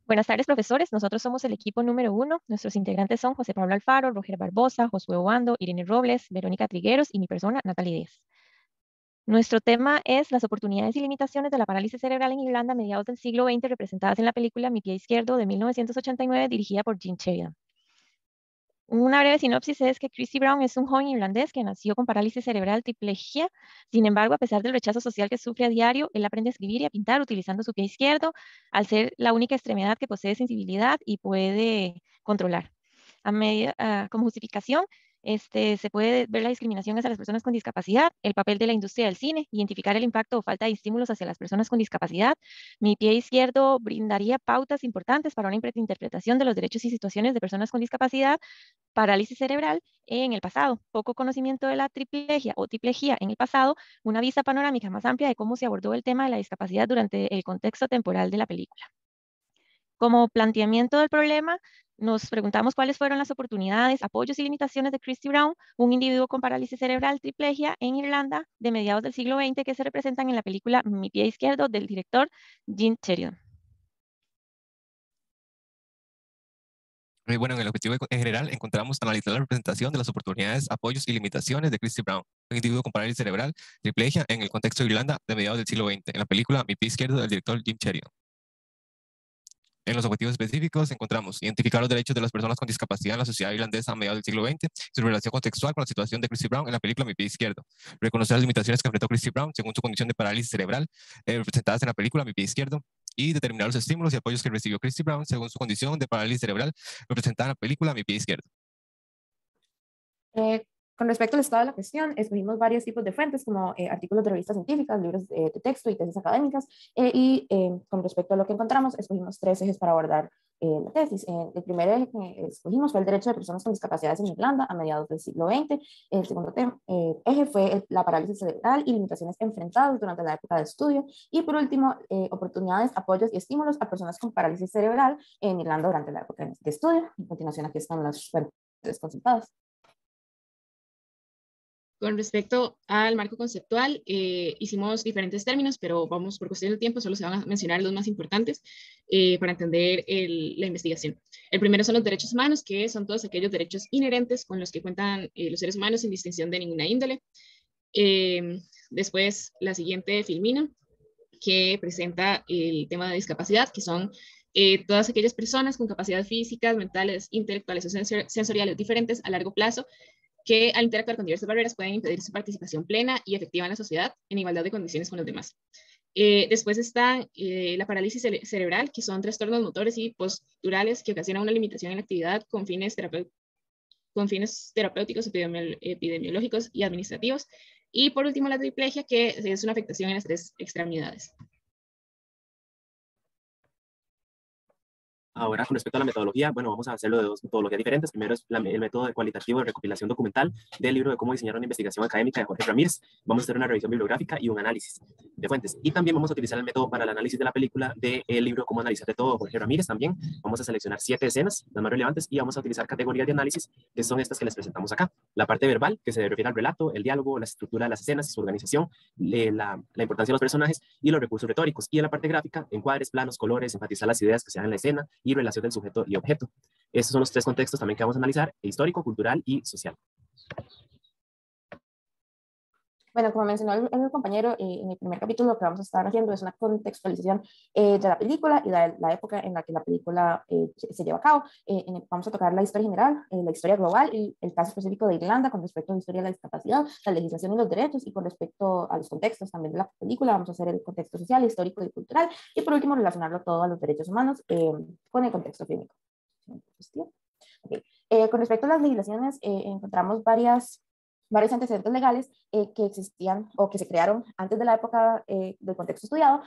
Buenas tardes, profesores. Nosotros somos el equipo número 1. Nuestros integrantes son José Pablo Alfaro, Roger Barbosa, Josué Obando, Irene Robles, Verónica Trigueros y mi persona, Natalie Díez. Nuestro tema es las oportunidades y limitaciones de la parálisis cerebral en Irlanda a mediados del siglo XX, representadas en la película Mi pie izquierdo de 1989, dirigida por Gene Sheridan. Una breve sinopsis es que Christy Brown es un joven irlandés que nació con parálisis cerebral triplegia. Sin embargo, a pesar del rechazo social que sufre a diario, él aprende a escribir y a pintar utilizando su pie izquierdo, al ser la única extremidad que posee sensibilidad y puede controlar. Como justificación, se puede ver la discriminación hacia las personas con discapacidad, el papel de la industria del cine, identificar el impacto o falta de estímulos hacia las personas con discapacidad. Mi pie izquierdo brindaría pautas importantes para una interpretación de los derechos y situaciones de personas con discapacidad. Parálisis cerebral en el pasado, poco conocimiento de la triplegia o triplegia en el pasado, una vista panorámica más amplia de cómo se abordó el tema de la discapacidad durante el contexto temporal de la película. Como planteamiento del problema, nos preguntamos cuáles fueron las oportunidades, apoyos y limitaciones de Christy Brown, un individuo con parálisis cerebral triplegia en Irlanda de mediados del siglo XX que se representan en la película Mi pie izquierdo del director Gene Sheridan. Bueno, en el objetivo en general encontramos analizar la representación de las oportunidades, apoyos y limitaciones de Christy Brown, un individuo con parálisis cerebral triplegia en el contexto de Irlanda de mediados del siglo XX, en la película Mi pie izquierdo del director Jim Sheridan. En los objetivos específicos encontramos identificar los derechos de las personas con discapacidad en la sociedad irlandesa a mediados del siglo XX, su relación contextual con la situación de Christy Brown en la película Mi pie izquierdo, reconocer las limitaciones que enfrentó Christy Brown según su condición de parálisis cerebral representadas en la película Mi pie izquierdo, y determinar los estímulos y apoyos que recibió Christy Brown según su condición de parálisis cerebral representada en la película Mi pie izquierdo. Con respecto al estado de la cuestión, escogimos varios tipos de fuentes como artículos de revistas científicas, libros de texto y tesis académicas, con respecto a lo que encontramos, escogimos 3 ejes para abordar la tesis. El primer eje que escogimos fue el derecho de personas con discapacidades en Irlanda a mediados del siglo XX. El segundo eje fue la parálisis cerebral y limitaciones enfrentadas durante la época de estudio. Y por último, oportunidades, apoyos y estímulos a personas con parálisis cerebral en Irlanda durante la época de estudio. A continuación, aquí están las fuentes consultadas. Con respecto al marco conceptual, hicimos diferentes términos, pero vamos por cuestión de tiempo, solo se van a mencionar los más importantes para entender la investigación. El primero son los derechos humanos, que son todos aquellos derechos inherentes con los que cuentan los seres humanos sin distinción de ninguna índole. Después, la siguiente filmina, que presenta el tema de discapacidad, que son todas aquellas personas con capacidades físicas, mentales, intelectuales o sensoriales diferentes a largo plazo, que al interactuar con diversas barreras pueden impedir su participación plena y efectiva en la sociedad en igualdad de condiciones con los demás. Después está la parálisis cerebral, que son trastornos motores y posturales que ocasionan una limitación en la actividad con fines terapéuticos, epidemiológicos y administrativos. Y por último, la triplegia, que es una afectación en las 3 extremidades. Ahora, con respecto a la metodología, bueno, vamos a hacerlo de 2 metodologías diferentes. Primero es el método cualitativo de recopilación documental del libro de cómo diseñar una investigación académica de Jorge Ramírez. Vamos a hacer una revisión bibliográfica y un análisis de fuentes. Y también vamos a utilizar el método para el análisis de la película del libro Cómo analizar de todo de Jorge Ramírez también. Vamos a seleccionar 7 escenas, las más relevantes, y vamos a utilizar categorías de análisis, que son estas que les presentamos acá. La parte verbal, que se refiere al relato, el diálogo, la estructura de las escenas, su organización, la importancia de los personajes y los recursos retóricos. Y en la parte gráfica, encuadres, planos, colores, enfatizar las ideas que se dan en la escena y relación del sujeto y objeto. Estos son los 3 contextos también que vamos a analizar: histórico, cultural y social. Bueno, como mencionó el compañero, en el primer capítulo lo que vamos a estar haciendo es una contextualización de la película y la época en la que la película se lleva a cabo. Vamos a tocar la historia general, la historia global y el caso específico de Irlanda con respecto a la historia de la discapacidad, la legislación y los derechos, y con respecto a los contextos también de la película vamos a hacer el contexto social, histórico y cultural, y por último relacionarlo todo a los derechos humanos con el contexto clínico. Okay. Con respecto a las legislaciones, encontramos varios antecedentes legales que existían o que se crearon antes de la época del contexto estudiado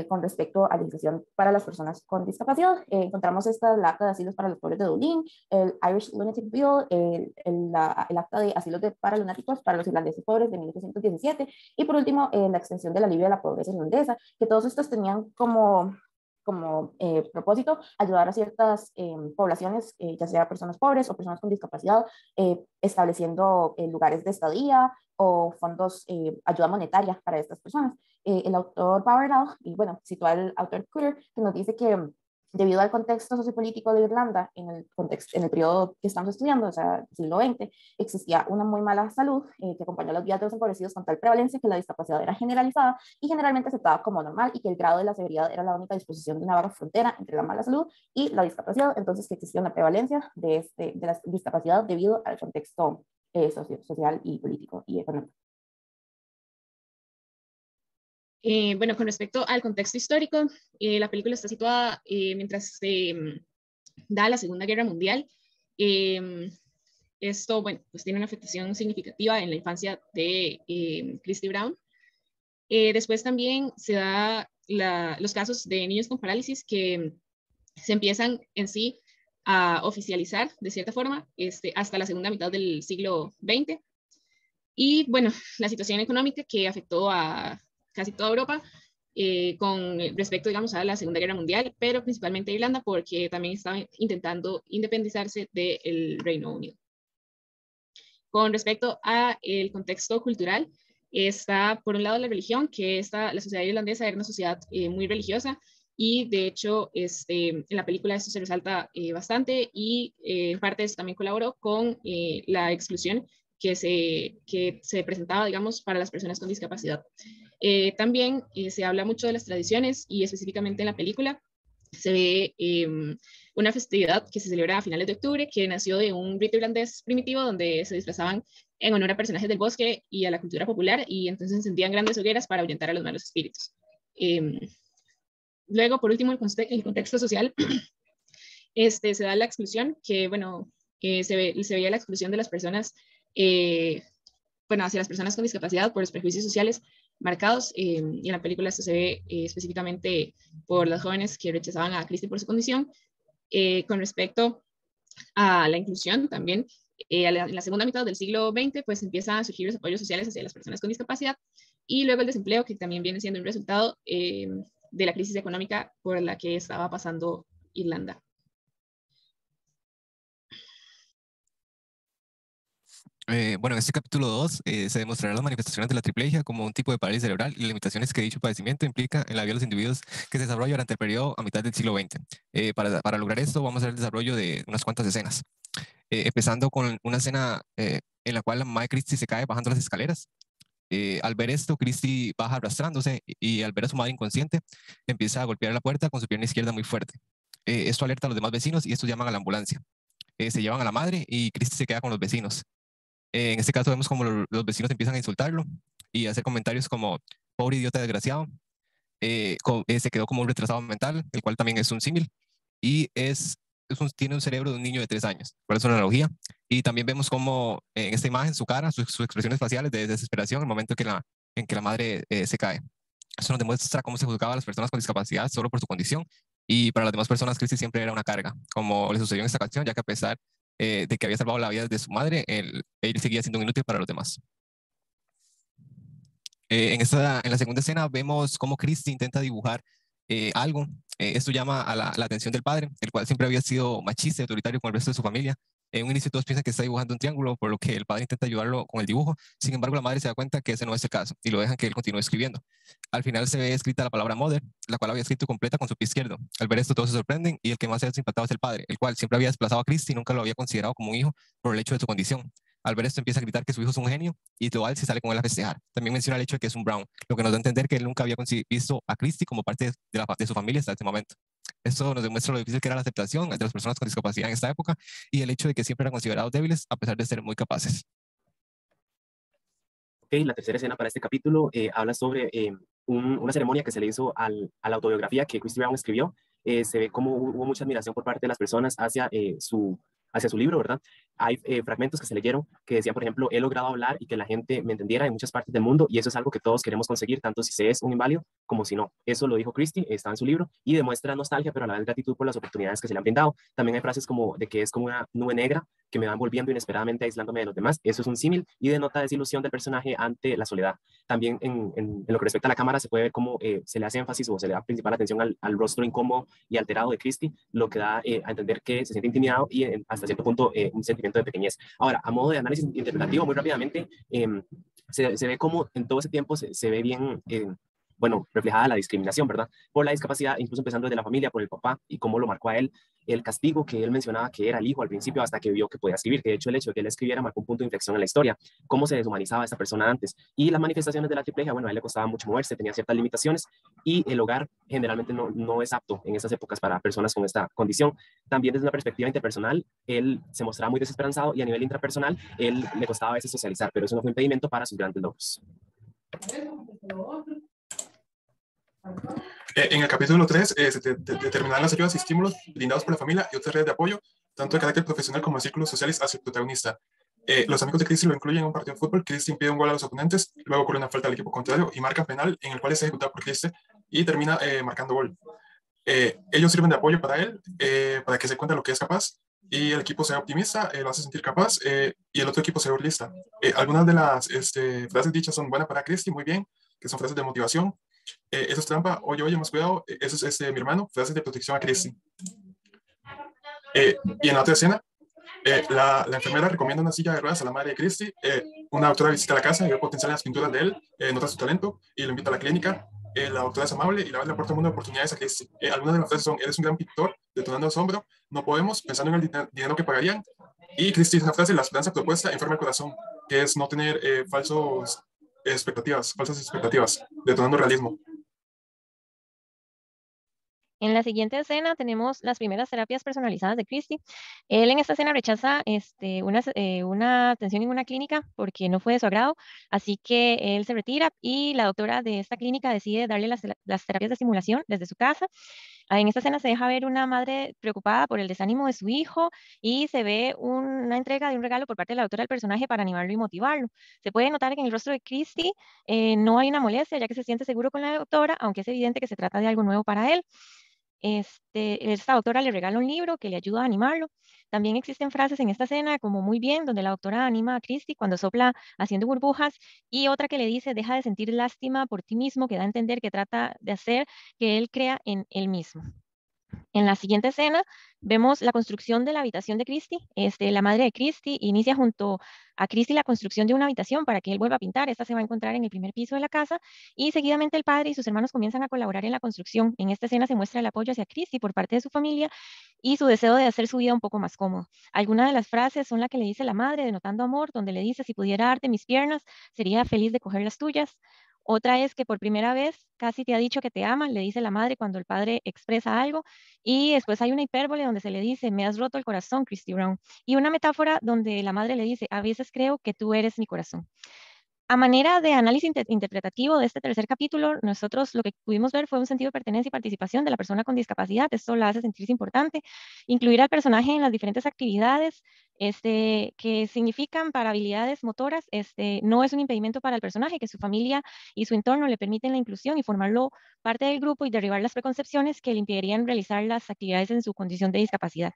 con respecto a la legislación para las personas con discapacidad. Encontramos el acta de asilos para los pobres de Dublín, el Irish Lunatic Bill, el acta de asilos para lunáticos para los irlandeses pobres de 1817, y por último la extensión de la alivio de la pobreza irlandesa, que todos estos tenían como propósito ayudar a ciertas poblaciones, ya sea personas pobres o personas con discapacidad, estableciendo lugares de estadía o fondos, ayuda monetaria para estas personas. El autor Bauerdal, y bueno, citó al autor Cooter, que nos dice que debido al contexto sociopolítico de Irlanda, en el periodo que estamos estudiando, o sea, siglo XX, existía una muy mala salud que acompañó a las vidas de los empobrecidos con tal prevalencia que la discapacidad era generalizada y generalmente aceptada como normal y que el grado de la severidad era la única disposición de una vaga frontera entre la mala salud y la discapacidad, entonces que existía una prevalencia de la discapacidad debido al contexto social y político y económico. Bueno, con respecto al contexto histórico, la película está situada mientras se da la Segunda Guerra Mundial. Esto, bueno, pues tiene una afectación significativa en la infancia de Christy Brown. Después también se da los casos de niños con parálisis que se empiezan en sí a oficializar de cierta forma hasta la segunda mitad del siglo XX. Y bueno, la situación económica que afectó a casi toda Europa con respecto, digamos, a la Segunda Guerra Mundial, pero principalmente a Irlanda porque también estaba intentando independizarse del Reino Unido. Con respecto al contexto cultural, está por un lado la religión, que la sociedad irlandesa era una sociedad muy religiosa y de hecho en la película esto se resalta bastante y en parte eso también colaboró con la exclusión que se presentaba, digamos, para las personas con discapacidad. También se habla mucho de las tradiciones y específicamente en la película se ve una festividad que se celebra a finales de octubre, que nació de un rito irlandés primitivo donde se disfrazaban en honor a personajes del bosque y a la cultura popular y entonces encendían grandes hogueras para ahuyentar a los malos espíritus. Luego, por último, el contexto social, se da la exclusión, que bueno, se veía la exclusión de las personas, bueno, hacia las personas con discapacidad por los prejuicios sociales marcados, y en la película esto se ve específicamente por las jóvenes que rechazaban a Christy por su condición. Con respecto a la inclusión también, en la segunda mitad del siglo XX, pues empiezan a surgir los apoyos sociales hacia las personas con discapacidad y luego el desempleo, que también viene siendo un resultado de la crisis económica por la que estaba pasando Irlanda. Bueno, en este capítulo 2 se demostrarán las manifestaciones de la triplegia como un tipo de parálisis cerebral y las limitaciones que dicho padecimiento implica en la vida de los individuos que se desarrolla durante el periodo a mitad del siglo XX. Para lograr esto vamos a hacer el desarrollo de unas cuantas escenas, empezando con una escena en la cual la mamá de Christy se cae bajando las escaleras. Al ver esto, Christy baja arrastrándose y al ver a su madre inconsciente, empieza a golpear la puerta con su pierna izquierda muy fuerte. Esto alerta a los demás vecinos y estos llaman a la ambulancia. Se llevan a la madre y Christy se queda con los vecinos. En este caso vemos como los vecinos empiezan a insultarlo y a hacer comentarios como pobre idiota desgraciado, se quedó como un retrasado mental, el cual también es un símil, y tiene un cerebro de un niño de 3 años, por eso es una analogía. Y también vemos como en esta imagen su cara, sus expresiones faciales de desesperación en el momento en que la madre se cae. Eso nos demuestra cómo se juzgaba a las personas con discapacidad solo por su condición, y para las demás personas Christy siempre era una carga, como le sucedió en esta canción, ya que a pesar de que había salvado la vida de su madre, él seguía siendo un inútil para los demás. En la segunda escena vemos cómo Christy intenta dibujar algo. Esto llama a la atención del padre, el cual siempre había sido machista y autoritario con el resto de su familia. En un inicio todos piensan que está dibujando un triángulo, por lo que el padre intenta ayudarlo con el dibujo. Sin embargo, la madre se da cuenta que ese no es el caso y lo dejan que él continúe escribiendo. Al final se ve escrita la palabra mother, la cual había escrito completa con su pie izquierdo. Al ver esto todos se sorprenden y el que más se ha impactado es el padre, el cual siempre había desplazado a Christy y nunca lo había considerado como un hijo por el hecho de su condición. Al ver esto empieza a gritar que su hijo es un genio y Teobald se sale con él a festejar. También menciona el hecho de que es un Brown, lo que nos da a entender que él nunca había visto a Christy como parte de su familia hasta este momento. Esto nos demuestra lo difícil que era la aceptación de las personas con discapacidad en esta época y el hecho de que siempre eran considerados débiles a pesar de ser muy capaces. Ok, la tercera escena para este capítulo habla sobre una ceremonia que se le hizo a la autobiografía que Christy Brown escribió. Se ve como hubo mucha admiración por parte de las personas hacia su libro, ¿verdad? Hay fragmentos que se leyeron que decían, por ejemplo, he logrado hablar y que la gente me entendiera en muchas partes del mundo y eso es algo que todos queremos conseguir, tanto si se es un inválido como si no. Eso lo dijo Christy, está en su libro y demuestra nostalgia, pero a la vez gratitud por las oportunidades que se le han brindado. También hay frases como de que es como una nube negra que me van volviendo inesperadamente aislándome de los demás. Eso es un símil y denota desilusión del personaje ante la soledad. También en lo que respecta a la cámara se puede ver cómo se le hace énfasis o se le da principal atención al rostro incómodo y alterado de Christy, lo que da a entender que se siente intimidado y hasta cierto punto un sentimiento de pequeñez. Ahora, a modo de análisis interpretativo, muy rápidamente, se ve como en todo ese tiempo se ve bien bueno, reflejada la discriminación, ¿verdad? Por la discapacidad, incluso empezando desde la familia, por el papá y cómo lo marcó a él, el castigo que él mencionaba que era el hijo al principio hasta que vio que podía escribir, que de hecho el hecho de que él escribiera marcó un punto de inflexión en la historia, cómo se deshumanizaba a esta persona antes. Y las manifestaciones de la triplegia, bueno, a él le costaba mucho moverse, tenía ciertas limitaciones y el hogar generalmente no es apto en esas épocas para personas con esta condición. También desde una perspectiva interpersonal, él se mostraba muy desesperanzado y a nivel intrapersonal, él le costaba a veces socializar, pero eso no fue impedimento para sus grandes logros. En el capítulo 3 se determinan las ayudas y estímulos brindados por la familia y otras redes de apoyo, tanto de carácter profesional como de círculos sociales hacia el protagonista. Los amigos de Christie lo incluyen en un partido de fútbol. Christie impide un gol a los oponentes, luego ocurre una falta al equipo contrario y marca penal en el cual es ejecutado por Christie y termina marcando gol. Ellos sirven de apoyo para él, para que se cuente lo que es capaz y el equipo sea optimista, lo hace sentir capaz y el otro equipo sea burlista. Algunas de las frases dichas son buenas para Christie, muy bien, que son frases de motivación. Eso es trampa, oye, más cuidado, eso es mi hermano, frases de protección a Christie. Y en la otra escena, la enfermera recomienda una silla de ruedas a la madre de Christie. Una doctora visita la casa y ve potencial en las pinturas de él, nota su talento y lo invita a la clínica. La doctora es amable y la verdad le aporta un mundo de oportunidades a Christie. Algunas de las frases son: eres un gran pintor, detonando asombro, no podemos, pensando en el dinero que pagarían. Y Christie dice una frase: la esperanza propuesta enferma el corazón, que es no tener falsas expectativas, detonando realismo. En la siguiente escena tenemos las primeras terapias personalizadas de Christie. Él en esta escena rechaza una atención en una clínica porque no fue de su agrado, así que él se retira y la doctora de esta clínica decide darle las terapias de estimulación desde su casa. En esta escena se deja ver una madre preocupada por el desánimo de su hijo y se ve una entrega de un regalo por parte de la doctora del personaje para animarlo y motivarlo. Se puede notar que en el rostro de Christie no hay una molestia, ya que se siente seguro con la doctora, aunque es evidente que se trata de algo nuevo para él. Esta doctora le regala un libro que le ayuda a animarlo. También existen frases en esta escena como muy bien, donde la doctora anima a Christie cuando sopla haciendo burbujas, y otra que le dice: deja de sentir lástima por ti mismo, que da a entender que trata de hacer que él crea en él mismo. En la siguiente escena vemos la construcción de la habitación de Christie. La madre de Christie inicia junto a Christie la construcción de una habitación para que él vuelva a pintar. Esta se va a encontrar en el primer piso de la casa y seguidamente el padre y sus hermanos comienzan a colaborar en la construcción. En esta escena se muestra el apoyo hacia Christie por parte de su familia y su deseo de hacer su vida un poco más cómoda. Algunas de las frases son la que le dice la madre, denotando amor, donde le dice: si pudiera darte mis piernas, sería feliz de coger las tuyas. Otra es que por primera vez casi te ha dicho que te ama, le dice la madre cuando el padre expresa algo. Y después hay una hipérbole donde se le dice: me has roto el corazón, Christie Brown. Y una metáfora donde la madre le dice: a veces creo que tú eres mi corazón. A manera de análisis interpretativo de este tercer capítulo, nosotros lo que pudimos ver fue un sentido de pertenencia y participación de la persona con discapacidad. Esto la hace sentirse importante. Incluir al personaje en las diferentes actividades que significan para habilidades motoras, no es un impedimento para el personaje, que su familia y su entorno le permiten la inclusión y formarlo parte del grupo y derribar las preconcepciones que le impedirían realizar las actividades en su condición de discapacidad.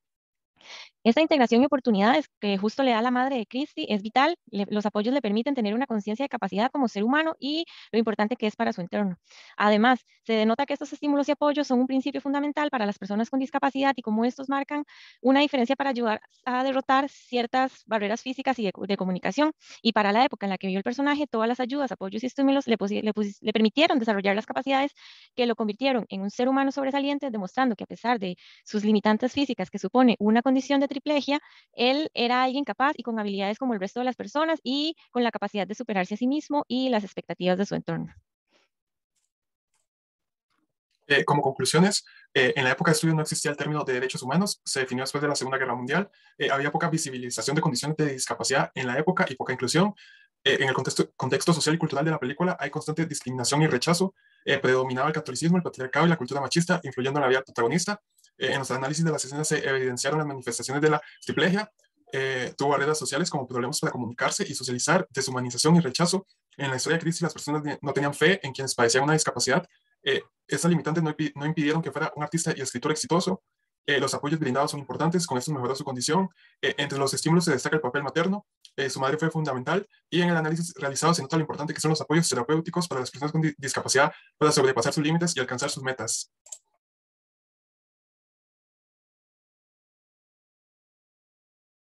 Esta integración y oportunidades que justo le da la madre de Christie es vital. Los apoyos le permiten tener una conciencia de capacidad como ser humano y lo importante que es para su entorno. Además, se denota que estos estímulos y apoyos son un principio fundamental para las personas con discapacidad y cómo estos marcan una diferencia para ayudar a derrotar ciertas barreras físicas y de comunicación. Y para la época en la que vivió el personaje, todas las ayudas, apoyos y estímulos le permitieron desarrollar las capacidades que lo convirtieron en un ser humano sobresaliente, demostrando que a pesar de sus limitantes físicas que supone una condición de triplegia, él era alguien capaz y con habilidades como el resto de las personas y con la capacidad de superarse a sí mismo y las expectativas de su entorno. Como conclusiones, en la época de estudio no existía el término de derechos humanos, se definió después de la Segunda Guerra Mundial, había poca visibilización de condiciones de discapacidad en la época y poca inclusión. En el contexto social y cultural de la película hay constante discriminación y rechazo, predominaba el catolicismo, el patriarcado y la cultura machista, influyendo en la vida protagonista. En los análisis de las escenas se evidenciaron las manifestaciones de la triplegia, tuvo barreras sociales como problemas para comunicarse y socializar, deshumanización y rechazo. En la historia de Christie, las personas no tenían fe en quienes padecían una discapacidad. Estas limitantes no impidieron que fuera un artista y escritor exitoso. Los apoyos brindados son importantes, con esto mejoró su condición. Entre los estímulos se destaca el papel materno, su madre fue fundamental, y en el análisis realizado se nota lo importante que son los apoyos terapéuticos para las personas con discapacidad para sobrepasar sus límites y alcanzar sus metas.